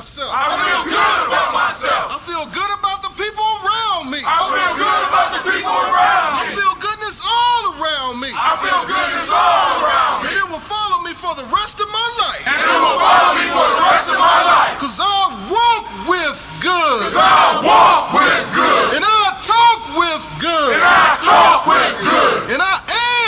myself. I feel good about myself. I feel good about the people around me. I feel good about the people around me. I feel goodness all around me. I feel goodness all around me. And it will follow me for the rest of my life. And it will follow me for the rest of my life. Cause I walk with good. Cause I walk with good. And I talk with good. And I talk with good. And I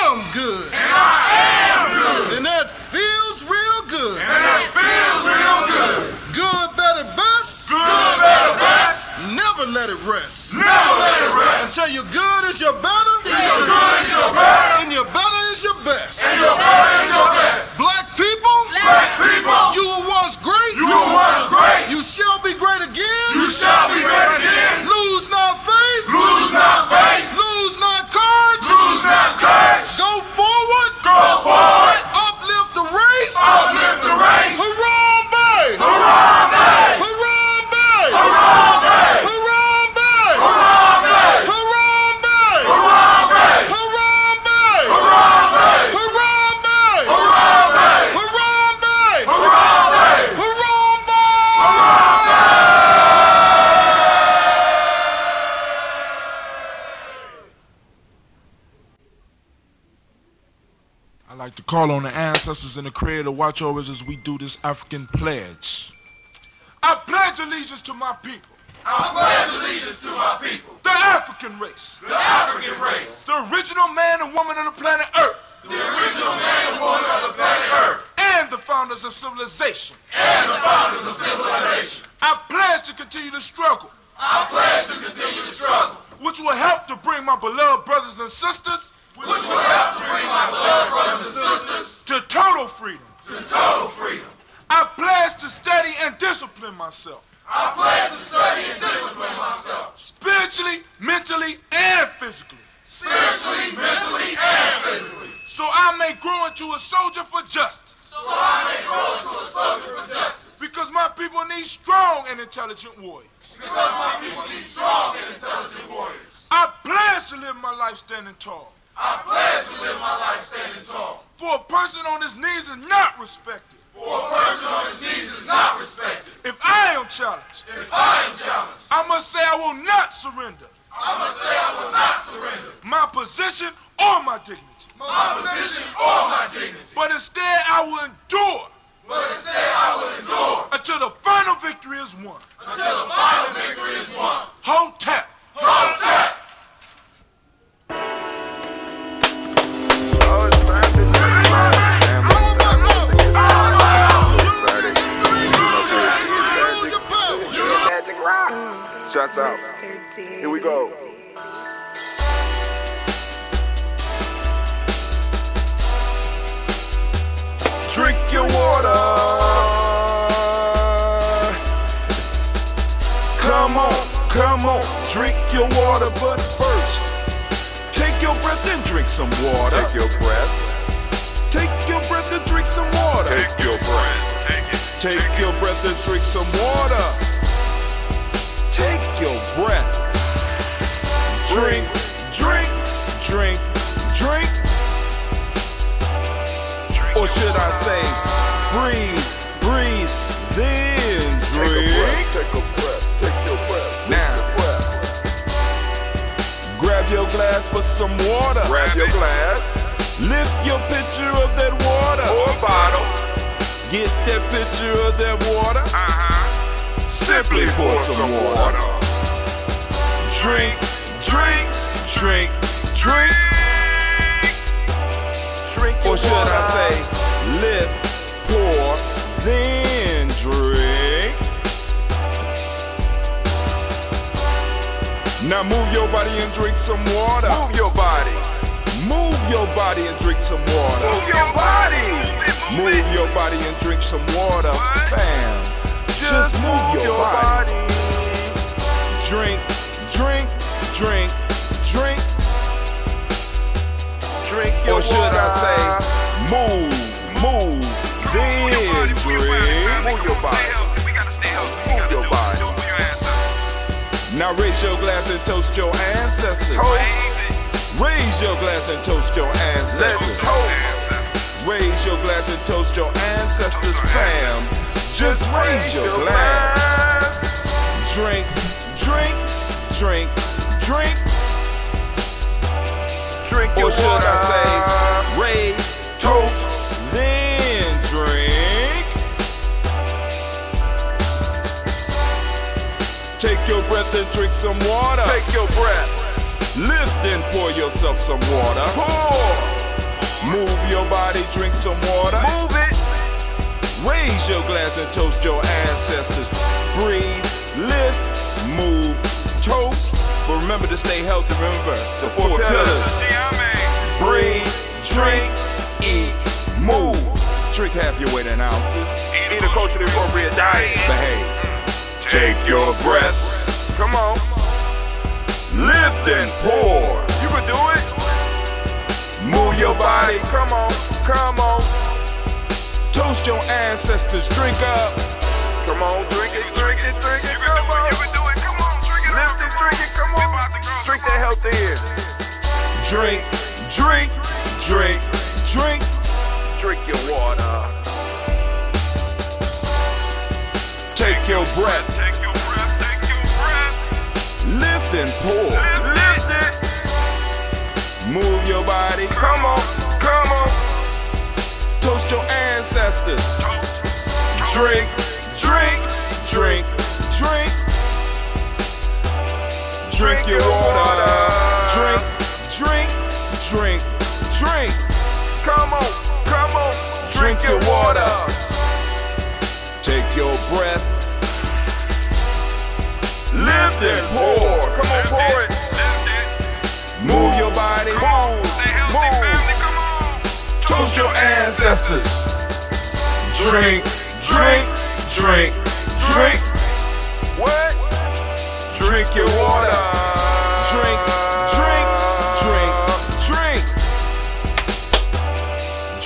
am good. And I am good. And that feels real good. And that feels real good. Good, better, best. Good, better, best. Never let it rest. Never let it rest. Until your good is your better. Till your good is your better. And your better is your best. And your better is your best. Black people. Black people. You were once great. You were once great. You shall be great again. You shall be great again. Lose not faith. Lose not faith. Lose not courage. Lose not courage. Go forward. Go forward. Uplift the race. Uplift the race. Harambe. Harambe. Harambe. Harambe. Harambe. Harambe. Harambe. Harambe. Harambe. Harambe. Harambe. Harambe. Harambe. Harambe. Harambe. I'd like to call on the ancestors and the Creator to watch over us as we do this African pledge. I pledge allegiance to my people. I pledge allegiance to my people. The African race. The African race. The original man and woman of the planet Earth. The original man and woman of the planet Earth. And the founders of civilization. And the founders of civilization. I pledge to continue to struggle. I pledge to continue to struggle. Which will help to bring my beloved brothers and sisters. Which will help to bring my beloved brothers and sisters. To total freedom. To total freedom. I pledge to study and discipline myself. I pledge to study and discipline myself. Spiritually, mentally, and physically. Spiritually, mentally, and physically. So I may grow into a soldier for justice. So I may grow into a soldier for justice. Because my people need strong and intelligent warriors. Because my people need strong and intelligent warriors. I pledge to live my life standing tall. I pledge to live my life standing tall. For a person on his knees is not respected. For a person on his knees is not respected. If I am challenged, If I am challenged, I must say I will not surrender I must say I will not surrender my position or my dignity. my position or my dignity. But instead I will endure But instead I will endure until the final victory is won. until the final victory is won. Hotep. Hotep. Shots out. Here we go. Drink your water. Come on, drink your water, but first, take your breath and drink some water. Take your breath. Take your breath and drink some water. Take your breath. Take it. Take your breath and drink some water. Take your breath. Drink, drink, drink, drink. Or should I say, breathe, breathe, then drink. Take a breath. Take your breath. Now, grab your glass for some water. Grab your glass. Lift your pitcher of that water. Or a bottle. Get that pitcher of that water. Simply pour some water. Drink, drink, drink, drink. Drink your Or should I water. say, lift, pour, then drink. Now move your body and drink some water. Move your body. Move your body and drink some water. Move your body. Move your body and drink some water. Bam. Just move your body. Drink, drink, drink, drink. Drink your Or should water. I say, move, then drink. Move your body. Move your body. Now raise your glass and toast your ancestors. Raise your glass and toast your ancestors. Let's go. Raise your glass and toast your ancestors, fam. Just raise your glass. Drink, drink, drink, drink. Drink your Or should water. I say, raise, toast, then drink. Take your breath and drink some water. Take your breath. Lift and pour yourself some water. Pour. Move your body, drink some water. Move it. Raise your glass and toast your ancestors. Breathe, lift, move, toast. But remember to stay healthy. Remember the four pillars. Breathe, drink, eat, move. Drink half your weight in ounces. Eat a culturally appropriate diet. Behave. Take your breath. Come on. Lift and pour. You can do it. Move your body. Come on. Come on. Toast your ancestors. Drink up. Come on. Drink it. Drink it. Drink it. Come on. You can do it. Come on. Drink it. Lift it. Drink it. Come on. Drink that health in. Drink, drink, drink, drink. Drink your water. Take your breath. Take your breath. Take your breath. Lift and pour. Lift it. Move your body. Come on. Come on. Toast your ancestors. Drink, drink, drink, drink. Drink your water. Drink, drink, drink, drink. Come on. Come on. Drink your water. Take your breath. Lift and pour. Come on. Pour it. Move your body. Move. Move. Come on. Toast your ancestors. Drink, drink, drink, drink. What? Drink your water. Drink, drink, drink, drink.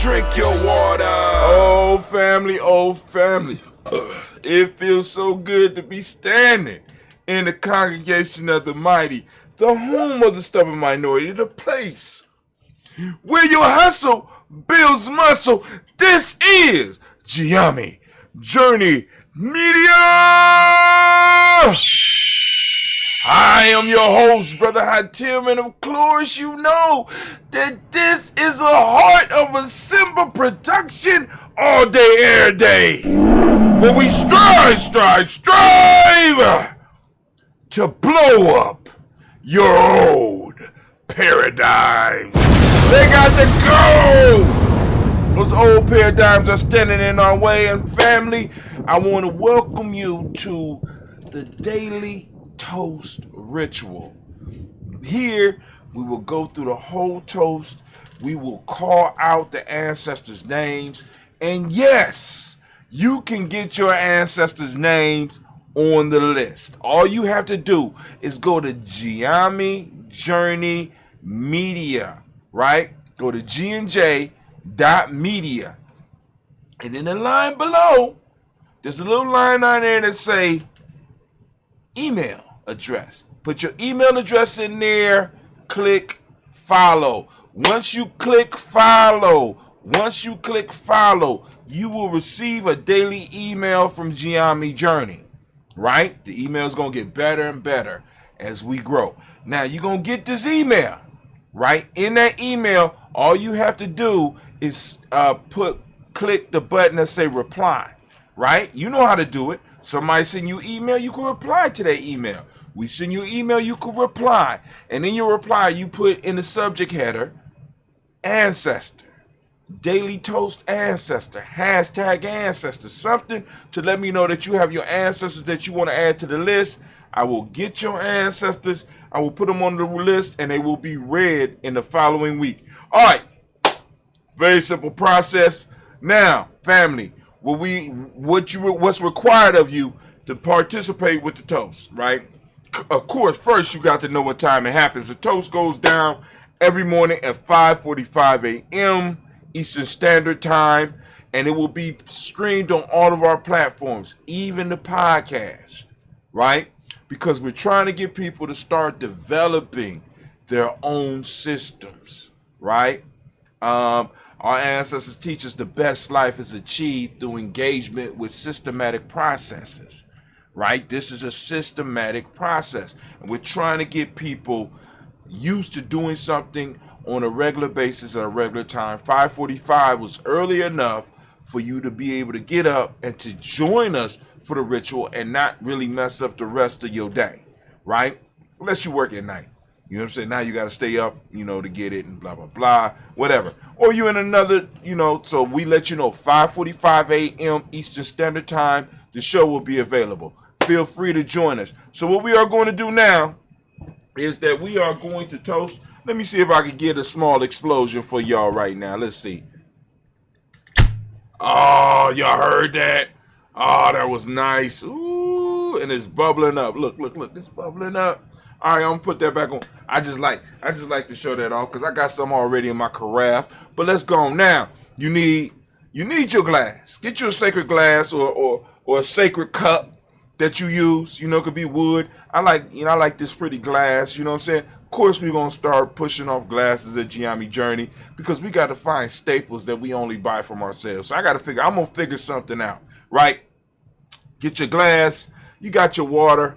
Drink your water. Oh, family, oh, family. It feels so good to be standing in the congregation of the mighty, the home of the stubborn minority, the place where your hustle builds muscle. This is Giami Journey Media. I am your host, Brother Hatim, and of course you know that this is a heart of a Simba production all day, every day. Where we strive to blow up your old paradigms. They got to go! Those old paradigms are standing in our way, and family, I want to welcome you to the Daily Toast Ritual. Here, we will go through the whole toast. We will call out the ancestors' names. And yes, you can get your ancestors' names on the list. All you have to do is go to Giami Journey Media, right? Go to GNJ.media. And in the line below, there's a little line on there that say email address. Put your email address in there, click follow. Once you click follow, you will receive a daily email from Giami Journey, right? The email is going to get better and better as we grow. Now, you're going to get this email, right? In that email, all you have to do is click the button that say reply, right? You know how to do it. Somebody send you email, you can reply to that email. We send you email, you can reply. And in your reply, you put in the subject header, ancestor, daily toast ancestor, hashtag ancestor, something to let me know that you have your ancestors that you want to add to the list. I will get your ancestors, I will put them on the list, and they will be read in the following week. All right, very simple process. Now, family, what's required of you to participate with the toast, right? Of course, first you got to know what time it happens. The toast goes down every morning at 5:45 a.m. Eastern Standard Time, and it will be streamed on all of our platforms, even the podcast, right? Because we're trying to get people to start developing their own systems, right? Our ancestors teach us the best life is achieved through engagement with systematic processes, right? This is a systematic process. And we're trying to get people used to doing something on a regular basis at a regular time. 5:45 was early enough for you to be able to get up and to join us for the ritual and not really mess up the rest of your day, right? Unless you work at night. You know what I'm saying? Now you got to stay up, to get it and blah, blah, blah, whatever. Or you in another, so we let you know 5:45 a.m. Eastern Standard Time, the show will be available. Feel free to join us. So what we are going to do now is that we are going to toast. Let me see if I can get a small explosion for y'all right now. Let's see. Oh, y'all heard that? Oh, that was nice. Ooh, and it's bubbling up. Look, it's bubbling up. All right, I'm gonna put that back on. I just like to show that off because I got some already in my carafe. But let's go on now. You need your glass. Get you a sacred glass or a sacred cup that you use. It could be wood. I like this pretty glass. You know what I'm saying? Of course, we're gonna start pushing off glasses at Giami Journey because we got to find staples that we only buy from ourselves. So I'm gonna figure something out, right? Get your glass. You got your water.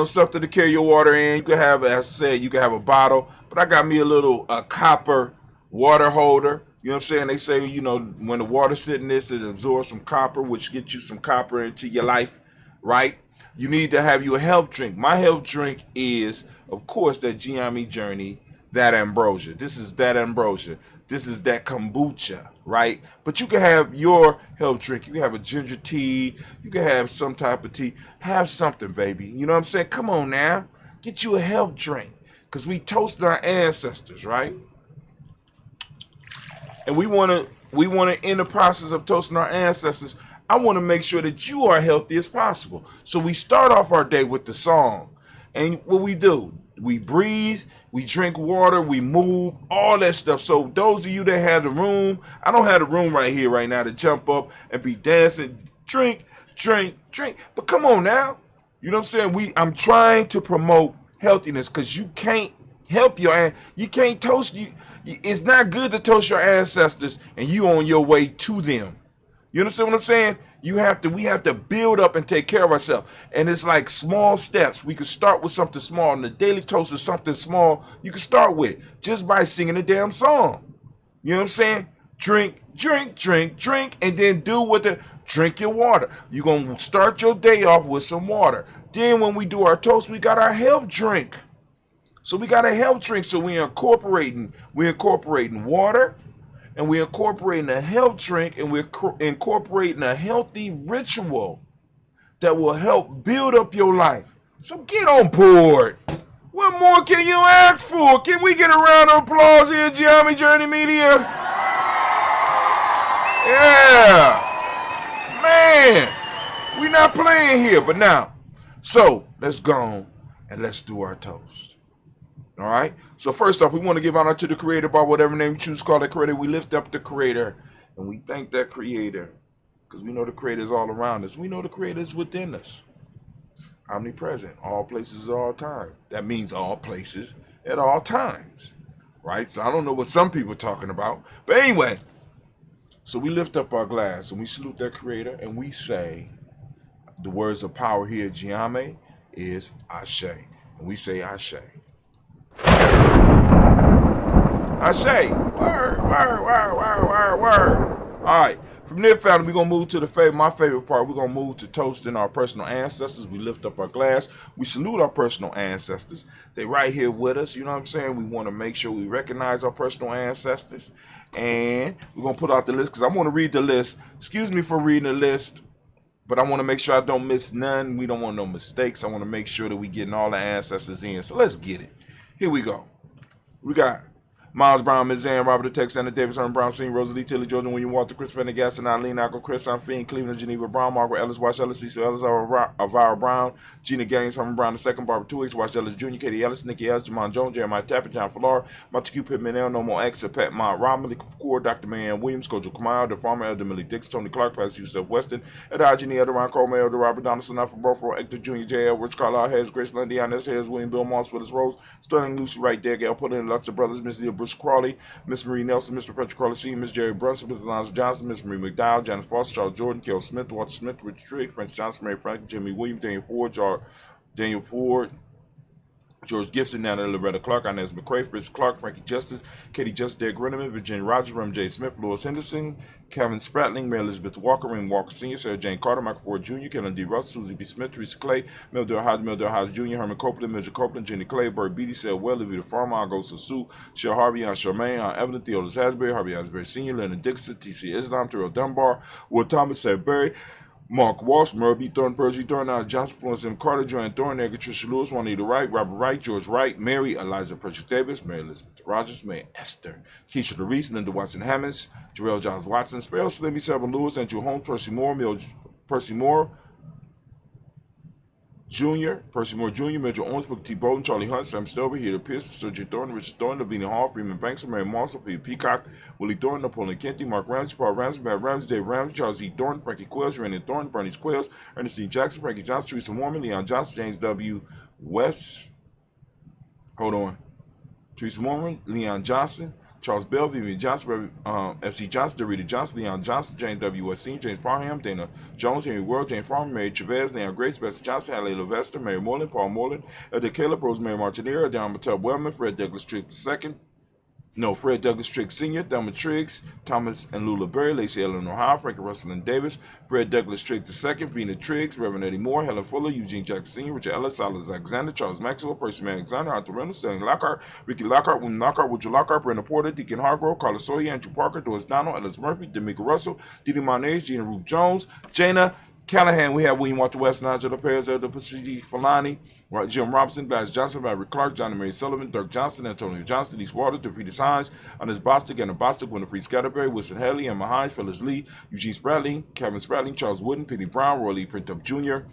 Something to carry your water in. You can have, as I said, you can have a bottle, but I got me a copper water holder. You know what I'm saying? They say, when the water's sitting this, it absorbs some copper, which gets you some copper into your life, right? You need to have you a health drink. My health drink is, of course, that Giami Journey, that ambrosia. This is that ambrosia. This is that kombucha, right? But you can have your health drink. You can have a ginger tea. You can have some type of tea. Have something, baby. You know what I'm saying? Come on now. Get you a health drink. Because we toasted our ancestors, right? And we want to, in the process of toasting our ancestors, I want to make sure that you are healthy as possible. So we start off our day with the song. And what we do, we breathe, we drink water, we move, all that stuff. So those of you that have the room, I don't have the room right here right now to jump up and be dancing, drink. But come on now. You know what I'm saying? I'm trying to promote healthiness because you can't help you can't toast. It's not good to toast your ancestors and you on your way to them. You understand what I'm saying? We have to build up and take care of ourselves. And it's like small steps. We can start with something small. And the daily toast is something small you can start with just by singing a damn song. You know what I'm saying? Drink, and then drink your water. You're going to start your day off with some water. Then when we do our toast, we got our health drink. So we got a health drink. So we're incorporating water. And we're incorporating a health drink, and we're incorporating a healthy ritual that will help build up your life. So get on board. What more can you ask for? Can we get a round of applause here at Giami Journey Media? Yeah. Man, we're not playing here, but now. So let's go on and let's do our toast. All right. So first off, we want to give honor to the Creator by whatever name you choose to call that Creator. We lift up the Creator and we thank that Creator because we know the Creator is all around us. We know the Creator is within us. Omnipresent, all places at all time. That means all places at all times, right? So I don't know what some people are talking about, but anyway. So we lift up our glass and we salute that Creator and we say the words of power here at Giami is Ashe, and we say Ashe. I say, word. All right, from there, family, we're going to move to my favorite part. We're going to move to toasting our personal ancestors. We lift up our glass. We salute our personal ancestors. They right here with us. You know what I'm saying? We want to make sure we recognize our personal ancestors. And we're going to put out the list because I want to read the list. Excuse me for reading the list, but I want to make sure I don't miss none. We don't want no mistakes. I want to make sure that we getting all the ancestors in. So let's get it. Here we go. We got Miles Brown, Ms. Ann, Robert the Tex, Anna Davis, Herman Brown, Senior, Rosalie Tilly, Jordan, William Walter, Chris Pendergast, and Eileen Alco, Chris Fiend, Cleveland, Geneva Brown, Margaret Ellis, Wash Ellis, Cecil Ellis, Elvira Brown, Gina Gaines, Herman Brown II, Barbara 2X, Wash Ellis Jr., Katie Ellis, Nikki Ellis, Jamon Jones, Jeremiah Tapper, John Fallar, Montague Pittman, No More X, Pat Mott, Rob Millie Kapoor, Dr. Marianne Williams, Kojo Kamal, The Farmer, Elder Millie Dix, Tony Clark, Pastor Yusef Weston, Ed Jenny, Elder Ron Coleman, Elder Robert Donaldson, Alpha Brofro, Hector Jr., J.L. Rich Carlisle, Harris, Grace Lundy, Inez Harris, William Bill Moss, Phyllis Rose, Sterling Lucy, Right there, Gail Pullin, Luxor Brothers, Missy Bruce Crawley, Miss Marie Nelson, Mr. Patrick Crawley Sr., Miss Jerry Brunson, Mrs. Alonzo Johnson, Miss Marie McDowell, Janice Foster, Charles Jordan, Kel Smith, Walter Smith, Richard Trigg, French Johnson, Mary Frank, Jimmy Williams, Daniel Ford, George Gibson, Nana Loretta Clark, Inez McCray, Chris Clark, Frankie Justice, Katie Justice, Derek Renneman, Virginia Rogers, Ram J. Smith, Louis Henderson, Kevin Spratling, Mary Elizabeth Walker, Raymond Walker Sr., Sarah Jane Carter, Michael Ford Jr., Kellen D. Russell, Susie B. Smith, Teresa Clay, Mildred Hodge Jr., Herman Copeland, Mildred Copeland, Jenny Clay, Burt Beatty, Sel Well, Levita Farmer, Augusta Sue, Shell Harvey, Aunt Charmaine, Aunt Evelyn, Theodore Hasbury, Harvey Hasbury Sr., Leonard Dixon, T.C. Islam, Terrell Dunbar, Will Thomas, Sudbury, Mark Walsh, Merle B. Thornton, Percy Thornton, Al Johnson, Florence M. Carter, Joanne Thornton, Edgar Tricia Lewis, Juanita Wright, Robert Wright, George Wright, Mary, Eliza Pritchard Davis, Mary Elizabeth Rogers, Mary Esther, Keisha DeReese, Linda Watson Hammonds, Jarrell Johns Watson, Sparrow, Slimmy, Selma Lewis, Andrew Holmes, Percy Moore, Jr., Major Owens, Booker T. Bowden, Charlie Hunt, Sam Stover, Heather Pearson, Sergio Thornton, Richard Thornton, Lavina Hall, Freeman Banks, Mary Moss, Peter Peacock, Willie Thornton, Napoleon Kenty, Mark Ramsey, Paul Ramsey, Matt Ramsey, Dave Ramsey, Charles E. Thornton, Frankie Quills, Randy Thornton, Bernice Quills, Ernestine Jackson, Frankie Johnson, Teresa Mormon, Leon Johnson, James W. West, Teresa Mormon, Leon Johnson, Charles Bell, Vivian Johnson, S.C. Johnson, Dorita Johnson, Leon Johnson, James W. Westin, James Parham, Dana Jones, Henry World, James Farmer, Mary Chavez, Leon Grace, Bessie Johnson, Hallie Levester, Mary Moreland, Paul Moreland, Elder Caleb, Rosemary Martinera, Don Mattel Wellman, Fred Douglas Triggs Sr., Thelma Triggs, Thomas and Lula Berry, Lacey Ellen Ohio, Frankie Russell and Davis, Fred Douglas Triggs II, Vina Triggs, Reverend Eddie Moore, Helen Fuller, Eugene Jackson Sr., Richard Ellis, Silas Alexander, Charles Maxwell, Percy Man Alexander, Arthur Reynolds, Stanley Lockhart, Ricky Lockhart, William Lockhart, Woodrow Lockhart, Brenda Porter, Deacon Hargrove, Carlos Sawyer, Andrew Parker, Doris Donald, Ellis Murphy, D'Amica Russell, Didi Monez, Gina Ruth Jones, Jana Callahan, we have William Walter West, Nigel Lopez, Elder Pacici Falani, Jim Robinson, Gladys Johnson, Valerie Clark, Johnny Mary Sullivan, Dirk Johnson, Antonio Johnson, Denise Waters, DePeter Hines, Anders Bostic, Anna Bostic, Winifred Scatterberry, Wilson Haley, Emma Hines, Phyllis Lee, Eugene Spratling, Kevin Spratling, Charles Wooden, Penny Brown, Roy Lee Printup Jr.,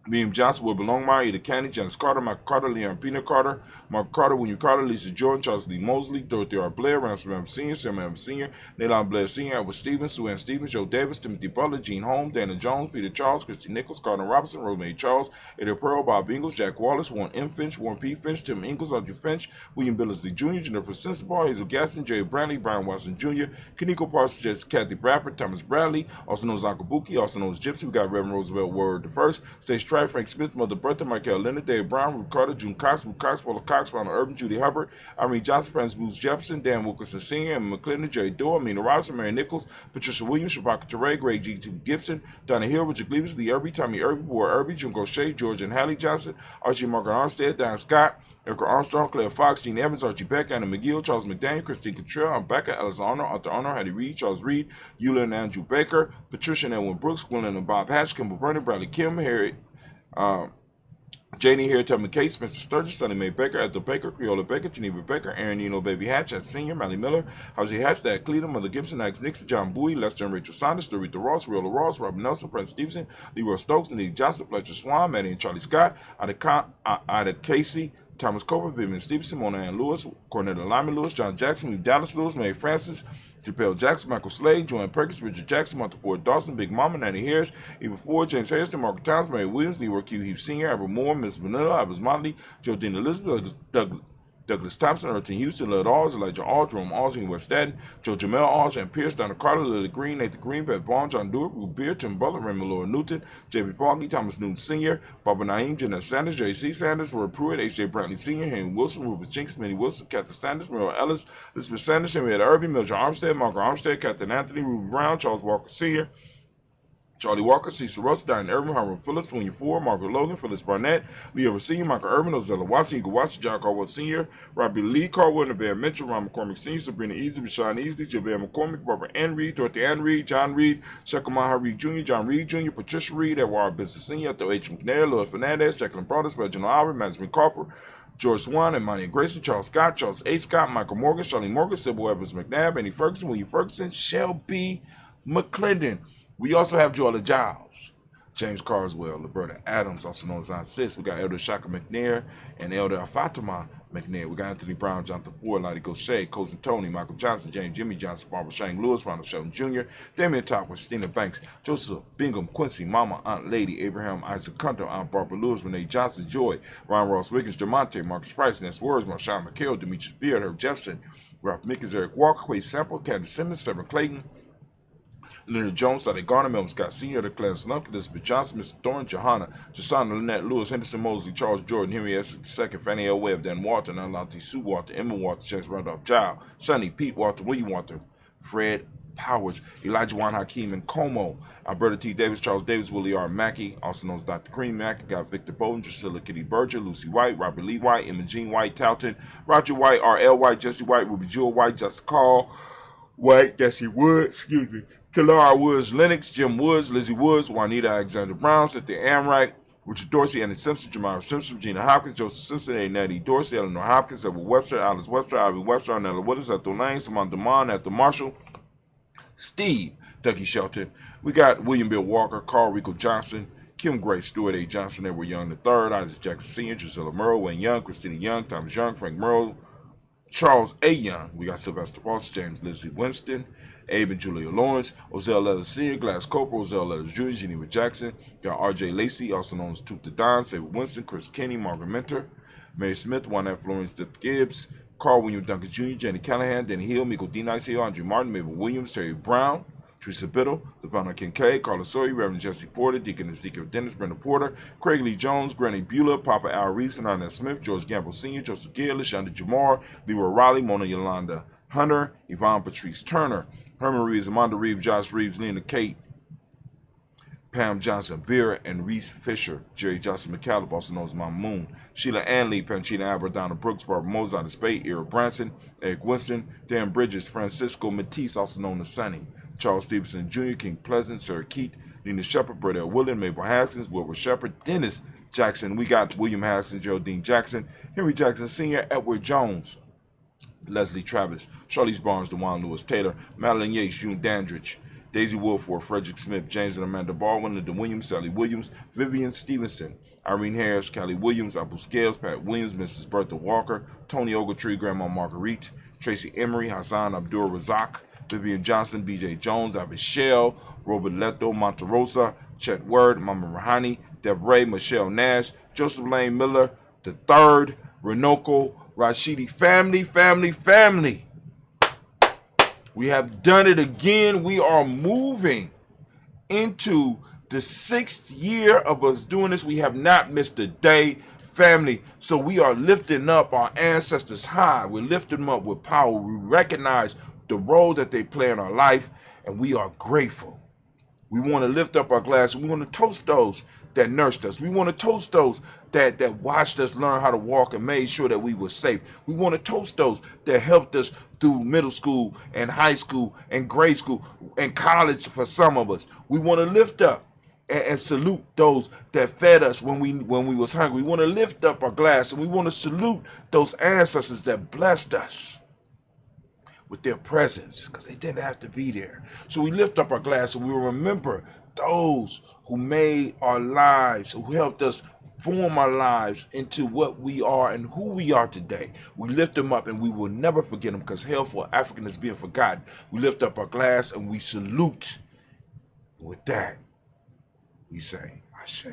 William Johnson, Wilbur Longmire, Ada Candy, Janice Carter, Michael Carter, Leon Pina Carter, Mark Carter, William Carter, Lisa Jordan, Charles Lee Mosley, Dorothy R. Blair, Ransom M. Sr., Sam M. Sr., Naylon Blair Sr., Edward Stevens, Sue Ann Stevens, Joe Davis, Timothy Butler, Gene Holmes, Dana Jones, Peter Charles, Christy Nichols, Gardner Robinson, Rosemary Charles, Eddie Pearl, Bob Ingles, Jack Wallace, Warren M. Finch, Warren P. Finch, Tim Ingles, Audrey Finch, William Billingsley Jr., Jennifer Sensabaugh, Hazel Gaston, Jerry Brantley, Brian Watson Jr., Kaneko Parsons, Jessica Kathy Bradford, Thomas Bradley, also known as Uncle Buki, also known as Gypsy. We got Reverend Roosevelt Word the First, Stage Stripe, Frank Smith, Mother Bertha, Michael Leonard, Dave Brown, Ruth Carter, June Cox, Ruth Cox, Paula Cox, Ronald Urban, Judy Hubbard, Irene Johnson, Francis Booth Jefferson, Dan Wilkerson Sr., Emma McClendon, Jerry Doyle, Mina Robinson, Mary Nichols, Patricia Williams, Shabaka Teray, Greg G. T. Gibson, Donna Hill, Richard Cleavers, Lee Irby, Tommy Irby, Boy Irby, Jim Gaucher, George and Hallie Johnson, Archie Margaret Armstead, Don Scott, Erica Armstrong, Claire Fox, Gene Evans, Archie Beck, Anna McGill, Charles McDaniel, Christine Cottrell, Becca, Alice Arnold, Arthur Arnold, Hattie Reed, Charles Reed, Eula and Andrew Baker, Patricia and Edwin Brooks, Gwendolyn and Bob Hatch, Kimball Brennan, Bradley Kim, Harry, Janie here, Tubman Case, Spencer Sturgis, Sonny Mae Baker, Ethel Baker, Creola Baker, Geneva Baker, Aaron Nino Baby Hatch, at Senior, Mally Miller, Hosey Hatch, Dad Cleveland, Mother Gibson, Max Nixon, John Bowie, Lester and Rachel Saunders, Dorita Ross, Riola Ross, Robin Nelson, Prince Stevenson, Leroy Stokes, Nick Johnson, Fletcher Swan, Maddie and Charlie Scott, Ida Casey, Thomas Cooper, Vivian Stevenson, Mona Ann Lewis, Cornetta Lyman Lewis, John Jackson, Dallas Lewis, Mary Francis, Japel Jackson, Michael Slade, Joanne Perkins, Richard Jackson, Martha Ford Dawson, Big Mama, Nanny Harris, Eva Ford, James Harrison, Margaret Towns, Mary Williams, Leroy Q. Heath Sr., Albert Moore, Miss Vanilla, Albert Motley, Jodine Elizabeth, Douglas Thompson, Erton Houston, Lud Alls, Elijah Alls, Jerome Alls, West Staten, Joe Jamel Alls, Jan Pierce, Donna Carter, Lily Green, Nathan Green, Beth Bond, John Dewar, Ruth Beard, Tim Butler, Raymond Laura Newton, J.B. Poggy, Thomas Newton Sr., Barbara Naeem, Jeanette Sanders, J.C. Sanders, Roy Pruitt, H.J. Brantley Sr., Henry Wilson, Rufus Jinks, Minnie Wilson, Catherine Sanders, Merle Ellis, Elizabeth Sanders, Henrietta Irby, Mildred Armstead, Margaret Armstead, Captain Anthony, Ruby Brown, Charles Walker Sr., Charlie Walker, Cecil Russ, Diane Irvin, Harvard Phillips, William Ford, Margaret Logan, Phyllis Barnett, Leo Sr., Michael Irvin, Ozella Watson, Eagle Watson, John Caldwell Sr., Robbie Lee, Caldwell, Nevaeh Mitchell, Ron McCormick Sr., Sabrina Easy, Rashawn Easley, Javale McCormick, Barbara Ann Reed, Dorothy Ann Reed, John Reed, Shekamaha Reed Jr., John Reed Jr., Patricia Reed, Edward Business Sr., Ethel H. McNair, Louis Fernandez, Jacqueline Brothers, Reginald Albert, Madison Crawford, George Swan, Imani Grayson, Charles Scott, Charles A. Scott, Michael Morgan, Charlie Morgan, Sybil Evans McNabb, Annie Ferguson, William Ferguson, Shelby McClendon. We also have Joella Giles, James Carswell, Liberta Adams, also known as Aunt Sis. We got Elder Shaka McNair and Elder Fatima McNair. We got Anthony Brown, Jonathan Ford, Lottie Gaucher, Cousin Tony, Michael Johnson, James Jimmy Johnson, Barbara Shane Lewis, Ronald Shelton Jr., Damian Top, Christina Banks, Joseph Bingham, Quincy, Mama, Aunt Lady, Abraham Isaac Hunter, Aunt Barbara Lewis, Renee Johnson, Joy, Ron Ross Wiggins, Jamonte, Marcus Price, Ness Words, Marshawn McHale, Demetrius Beard, Herb Jefferson, Ralph Mickens, Eric Walker, Quay Sample, Candace Simmons, Severn Clayton, Leonard Jones, Sade Garner, Melvin Scott Sr., the Clarence Lump, Elizabeth Johnson, Mr. Thorne, Johanna, Jasana, Lynette Lewis, Henderson Mosley, Charles Jordan, Henry S. II, Fannie L. Webb, Dan Walter, Nalante Sue Walter, Emma Walter, James Randolph Child, Sonny, Pete Walter, William Walter, Fred Powers, Elijah Juan Hakeem, and Como, Alberta T. Davis, Charles Davis, Willie R. Mackey, also known as Dr. Cream Mackey, got Victor Bowden, Drusilla Kitty Berger, Lucy White, Robert Lee White, Emma Jean White, Talton, Roger White, R.L. White, Jesse White, Ruby Jewel White, Justin Call White, Jesse Wood, Kilara Woods, Lennox, Jim Woods, Lizzie Woods, Juanita Alexander Brown, Cynthia Amright, Richard Dorsey, Andy Simpson, Jamara Simpson, Regina Hopkins, Joseph Simpson, A. Natty Dorsey, Eleanor Hopkins, Edward Webster, Alice Webster, Ivy Webster, Arnella Willis, Ethel Lane, Simon Demond, Ethel Marshall, Steve, Dougie Shelton. We got William Bill Walker, Carl Rico Johnson, Kim Gray, Stuart A. Johnson, Edward Young III, Isaac Jackson Sr., Drusilla Murrow, Wayne Young, Christina Young, Thomas Young, Frank Murrow, Charles A. Young. We got Sylvester Ross, James Lizzie Winston, Abe and Julia Lawrence, Ozell Letters Sr., Glass Cooper, Ozell Letters Jr., Geneva Jackson, got R.J. Lacey, also known as Toot the Don, Saber Winston, Chris Kenny, Margaret Mentor, Mary Smith, Juan F. Lawrence, Dip Gibbs, Carl William Duncan Jr., Jenny Callahan, Danny Hill, Miko D. Nice Hill, Andrew Martin, Mabel Williams, Terry Brown, Teresa Biddle, Levana Kincaid, Carla Sawyer, Reverend Jesse Porter, Deacon Ezekiel Dennis, Brenda Porter, Craig Lee Jones, Granny Beulah, Papa Al Reese, and Arnett Smith, George Gamble Sr., Joseph Gill, Lashonda Jamar, Leroy Raleigh, Mona Yolanda Hunter, Yvonne Patrice Turner, Herman Reeves, Amanda Reeves, Josh Reeves, Lena Kate, Pam Johnson, Vera and Reese Fisher, Jerry Johnson McCallum, also known as Mama Moon, Sheila Anley, Panchina Albert, Donna Brooks, Barbara Mozart, Spade, Ira Branson, Eric Winston, Dan Bridges, Francisco Matisse, also known as Sonny, Charles Stevenson Jr., King Pleasant, Sarah Keat, Nina Shepard, Brett L. William, Mabel Haskins, Wilbur Shepard, Dennis Jackson. We got William Haskins, Geraldine Jackson, Henry Jackson Sr., Edward Jones, Leslie Travis, Charlize Barnes, DeJuan Lewis Taylor, Madeline Yates, June Dandridge, Daisy Wilford, Frederick Smith, James and Amanda Baldwin, Linda Williams, Sally Williams, Vivian Stevenson, Irene Harris, Callie Williams, Apple Scales, Pat Williams, Mrs. Bertha Walker, Tony Ogletree, Grandma Marguerite, Tracy Emery, Hassan Abdul Razak, Vivian Johnson, BJ Jones, Avi Shell, Robert Leto, Monterosa, Chet Word, Mama Rahani, Deb Ray, Michelle Nash, Joseph Lane Miller, the third, Renoko, Rashidi, family. We have done it again. We are moving into the 6th year of us doing this. We have not missed a day, family. So we are lifting up our ancestors high. We're lifting them up with power. We recognize the role that they play in our life, and we are grateful. We want to lift up our glass, and we want to toast those that nursed us. We want to toast those that watched us learn how to walk and made sure that we were safe. We want to toast those that helped us through middle school and high school and grade school and college for some of us. We want to lift up and salute those that fed us when we was hungry. We want to lift up our glass, and we want to salute those ancestors that blessed us with their presence, because they didn't have to be there. So we lift up our glass and we will remember those who made our lives, who helped us form our lives into what we are and who we are today. We lift them up and we will never forget them, because hell for African is being forgotten. We lift up our glass and we salute. With that, we say, Ashe.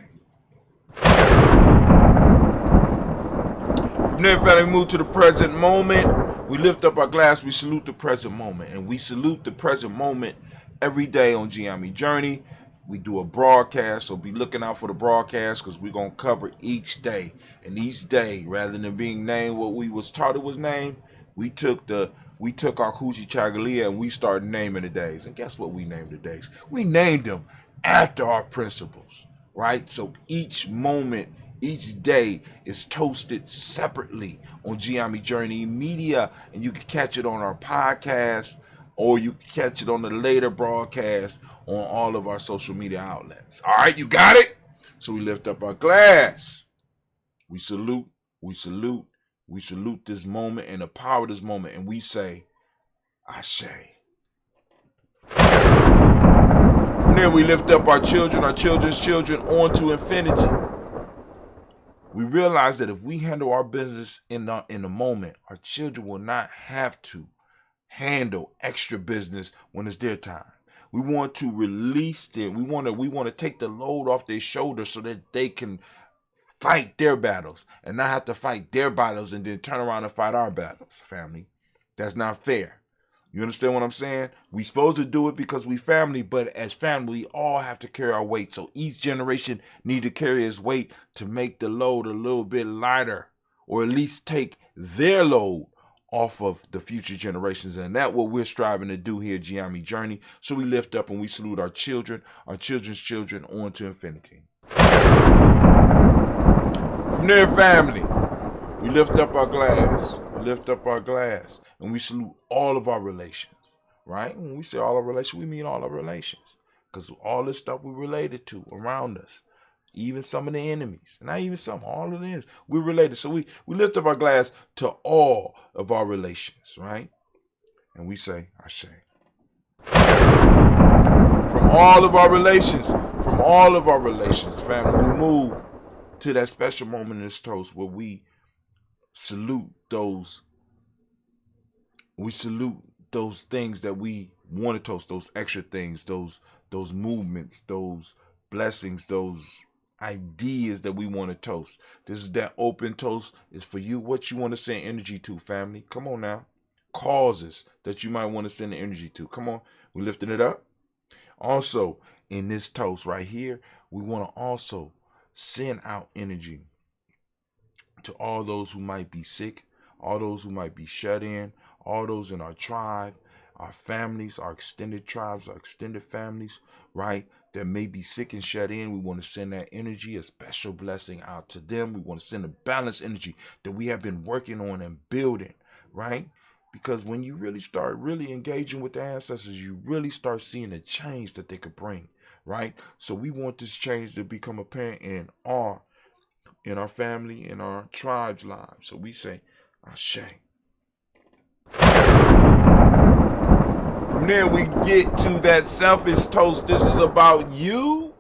From there, family, we move to the present moment. We lift up our glass, we salute the present moment. And we salute the present moment every day on Giami Journey. We do a broadcast, so be looking out for the broadcast, because we're going to cover each day. And each day, rather than being named what we was taught it was named, we took our Kuji Chagalia and we started naming the days. And guess what we named the days? We named them after our principles, right? So each moment, each day is toasted separately on Giami Journey Media, and you can catch it on our podcast, or you can catch it on the later broadcast on all of our social media outlets. All right, you got it? So we lift up our glass. We salute this moment and the power of this moment, and we say, Ashe. From there, we lift up our children, our children's children, on to infinity. We realize that if we handle our business in the moment, our children will not have to handle extra business when it's their time. We want to release them. We want to take the load off their shoulders so that they can fight their battles and not have to fight their battles and then turn around and fight our battles, family. That's not fair. You understand what I'm saying? We supposed to do it because we family, but as family, we all have to carry our weight. So each generation need to carry its weight to make the load a little bit lighter, or at least take their load off of the future generations. And that's what we're striving to do here at Giammi Journey. So we lift up and we salute our children, our children's children, on to infinity. From there, family, we lift up our glass. We lift up our glass and we salute all of our relations, right? When we say all our relations, we mean all our relations, because all this stuff we related to around us, even some of the enemies, not even some, all of the enemies, we're related. So we lift up our glass to all of our relations, right? And we say, Ashe. From all of our relations, family, we move to that special moment in this toast where we salute those things that we want to toast, those extra things, those movements, those blessings, those ideas that we want to toast. This is that open toast. Is for you, what you want to send energy to, family. Come on now. Causes that you might want to send the energy to. Come on. We lifting it up. Also, in this toast right here, we want to also send out energy to all those who might be sick, all those who might be shut in, all those in our tribe, our families, our extended tribes, our extended families, right, that may be sick and shut in. We want to send that energy, a special blessing out to them. We want to send a balanced energy that we have been working on and building, right? Because when you really start engaging with the ancestors, you really start seeing the change that they could bring, right? So we want this change to become apparent in our family, in our tribe's lives. So we say, Ashe. From there, we get to that selfish toast. This is about you,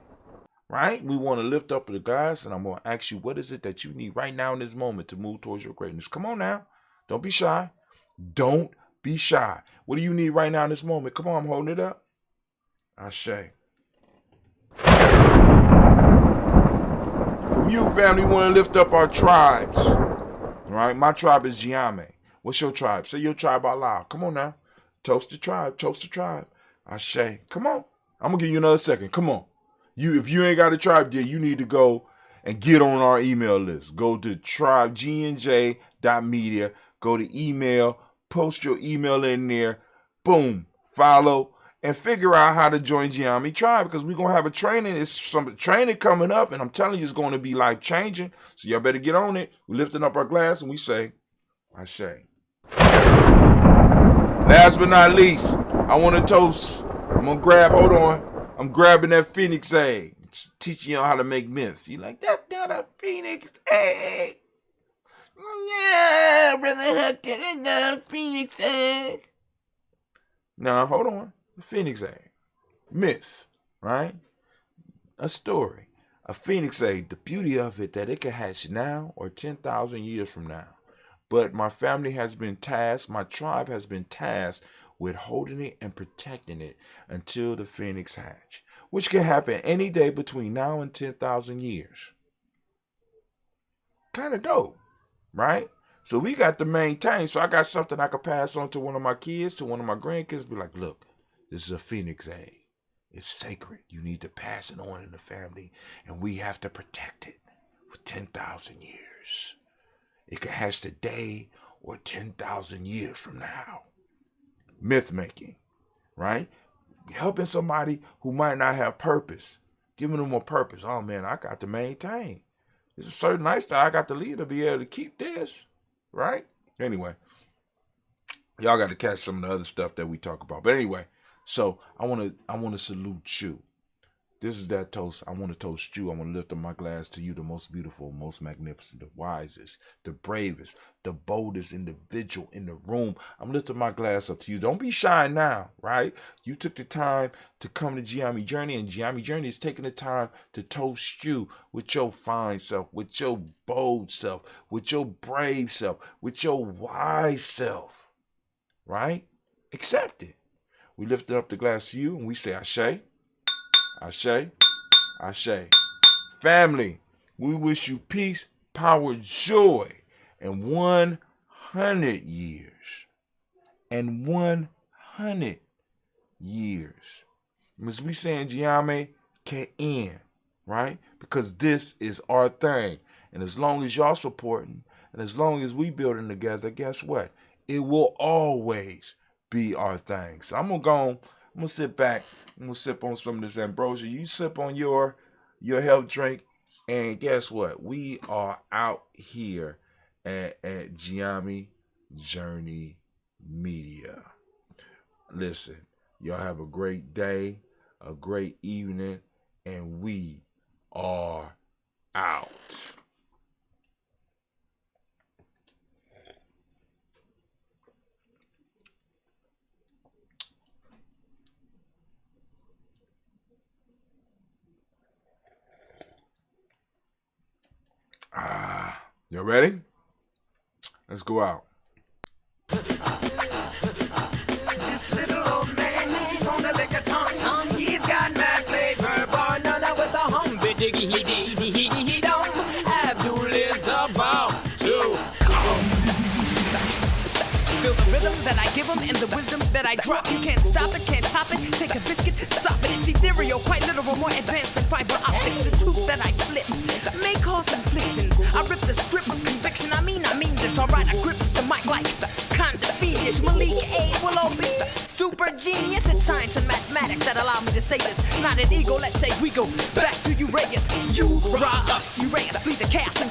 right? We want to lift up the glass, and I'm going to ask you, what is it that you need right now in this moment to move towards your greatness? Come on now. Don't be shy. Don't be shy. What do you need right now in this moment? Come on, I'm holding it up. Ashe. From you, family, we want to lift up our tribes. All right? My tribe is Giammi. What's your tribe? Say your tribe out loud. Come on now. Toast the tribe. Toast the tribe. Ashe. Come on. I'm going to give you another second. Come on. If you ain't got a tribe yet, you need to go and get on our email list. Go to tribegnj.media. Go to email. Post your email in there. Boom. Follow. And figure out how to join Giammi Tribe, because we're going to have a training. It's some training coming up, and I'm telling you, it's going to be life-changing. So y'all better get on it. We're lifting up our glass, and we say, Ashe. Last but not least, I want to toast. I'm grabbing that phoenix egg. Just teaching y'all how to make myths. You like, that's not a phoenix egg. Yeah, Brother Hudson, that's not a phoenix egg. Now, hold on. The phoenix egg. Myth, right? A story. A phoenix egg, the beauty of it, that it can hatch now or 10,000 years from now. But my family has been tasked, my tribe has been tasked with holding it and protecting it until the phoenix hatch, which can happen any day between now and 10,000 years. Kind of dope, right? So we got to maintain. So I got something I could pass on to one of my kids, to one of my grandkids. Be like, look, this is a phoenix egg. It's sacred. You need to pass it on in the family, and we have to protect it for 10,000 years. It could hatch today or 10,000 years from now. Myth making, right? Helping somebody who might not have purpose. Giving them a purpose. Oh man, I got to maintain. It's a certain lifestyle I got to lead to be able to keep this, right? Anyway, y'all got to catch some of the other stuff that we talk about. But anyway, so I want to salute you. This is that toast. I want to toast you. I want to lift up my glass to you, the most beautiful, most magnificent, the wisest, the bravest, the boldest individual in the room. I'm lifting my glass up to you. Don't be shy now, right? You took the time to come to Giammi Journey, and Giammi Journey is taking the time to toast you with your fine self, with your bold self, with your brave self, with your wise self, right? Accept it. We lift up the glass to you, and we say, Ashe. Ashe, Ashe. Family, we wish you peace, power, joy, and 100 years. And 100 years. As we say in Giammi, K'en, right? Because this is our thing. And as long as y'all supporting, and as long as we building together, guess what? It will always be our thing. So I'm gonna sit back. I'm gonna sip on some of this ambrosia. You sip on your health drink, and guess what? We are out here at Giammi Journey Media. Listen, y'all have a great day, a great evening, and we are out. You ready? Let's go out. This little old man from the liquor tom, he's got mad flavor, bar none with the humby diggy he dum. Abdul is about to come. Feel the rhythm that I give him and the wisdom that I drop. You can't stop it, can't top it. Take a biscuit, sop it. It's ethereal, quite literal, more advanced than fiber optics. The truth that I flip may cause inflictions. I rip the script with conviction. I mean this. Alright, I grip the mic like kinda fiendish. Malik A will all be super genius. It's science and mathematics that allow me to say this. Not an ego, let's say we go back to Uraeus. You, us, Uraeus, flee the chaos and